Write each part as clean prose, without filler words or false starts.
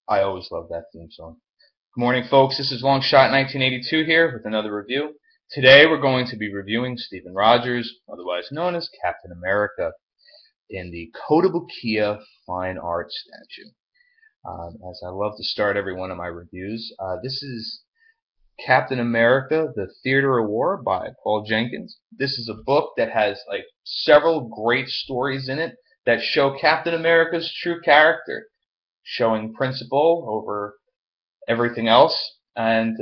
I always love that theme song. Good morning, folks. This is Longshot 1982 here with another review. Today we're going to be reviewing Stephen Rogers, otherwise known as Captain America, in the Kotobukiya fine art statue. As I love to start every one of my reviews, this is Captain America, The Theater of War by Paul Jenkins. This is a book that has several great stories in it that show Captain America's true character, showing principle over everything else, and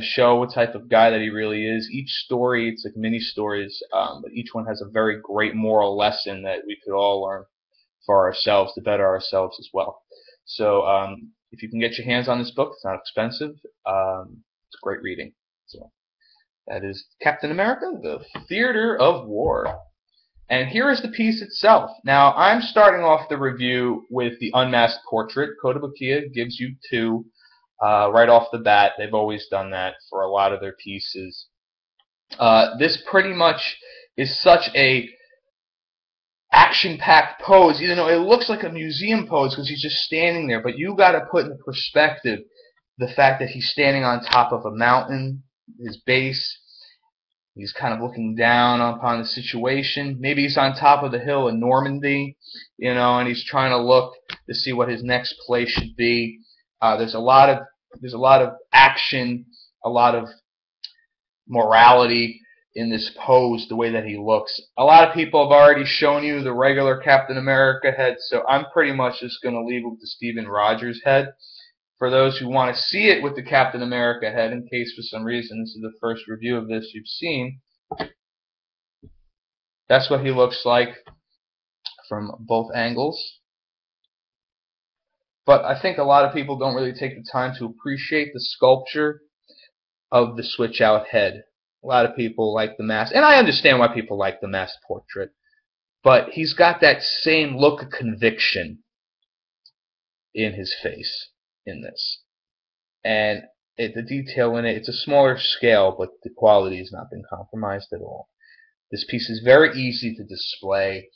show what type of guy that he really is. Each story, it's like mini stories, but each one has a very great moral lesson that we could all learn for ourselves to better ourselves as well. So if you can get your hands on this book, it's not expensive. It's great reading. So that is Captain America, The Theater of War. And here is the piece itself. Now, I'm starting off the review with the unmasked portrait. Kotobukiya gives you two right off the bat. They've always done that for a lot of their pieces. This pretty much is such a action-packed pose. You know, it looks like a museum pose because he's just standing there, but you got to put in perspective the fact that he's standing on top of a mountain, his base. He's kind of looking down upon the situation. Maybe he's on top of the hill in Normandy, and he's trying to look to see what his next place should be. There's a lot of action, a lot of morality in this pose, the way that he looks. A lot of people have already shown you the regular Captain America head, so I'm pretty much just going to leave it with the Stephen Rogers head. For those who want to see it with the Captain America head, in case for some reason this is the first review of this you've seen, that's what he looks like from both angles. But I think a lot of people don't really take the time to appreciate the sculpture of the switch-out head. A lot of people like the mask, and I understand why people like the masked portrait, but he's got that same look of conviction in his face in this. And the detail in it, it's a smaller scale, but the quality has not been compromised at all. This piece is very easy to display.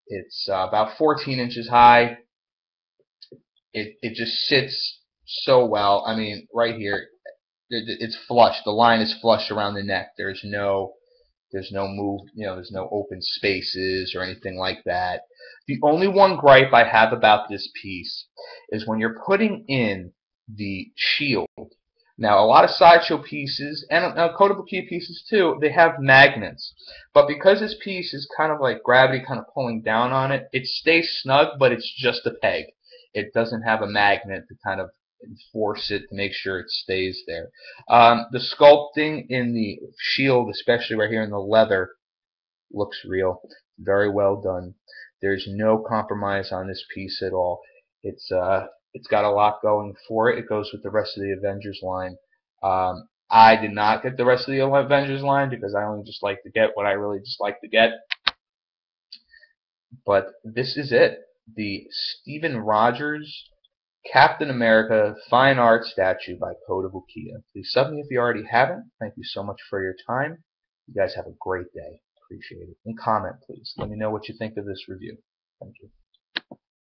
It's about 14 inches high. It just sits so well. I mean, right here, it's flush. The line is flush around the neck. There's no move. There's no open spaces or anything like that. The only one gripe I have about this piece is when you're putting in the shield. Now, a lot of sideshow pieces, and Kotobukiya pieces too, they have magnets. But because this piece is kind of like gravity kind of pulling down on it, it stays snug, but it's just a peg. It doesn't have a magnet to kind of enforce it to make sure it stays there. The sculpting in the shield, especially right here in the leather, looks real. Very well done. There's no compromise on this piece at all. It's got a lot going for it. It goes with the rest of the Avengers line. I did not get the rest of the Avengers line because I only just like to get what I really just like to get. But this is it. The Stephen Rogers Captain America Fine Art Statue by Kotobukiya. Please sub me if you already haven't. Thank you so much for your time. You guys have a great day. Appreciate it. And comment, please. Let me know what you think of this review. Thank you.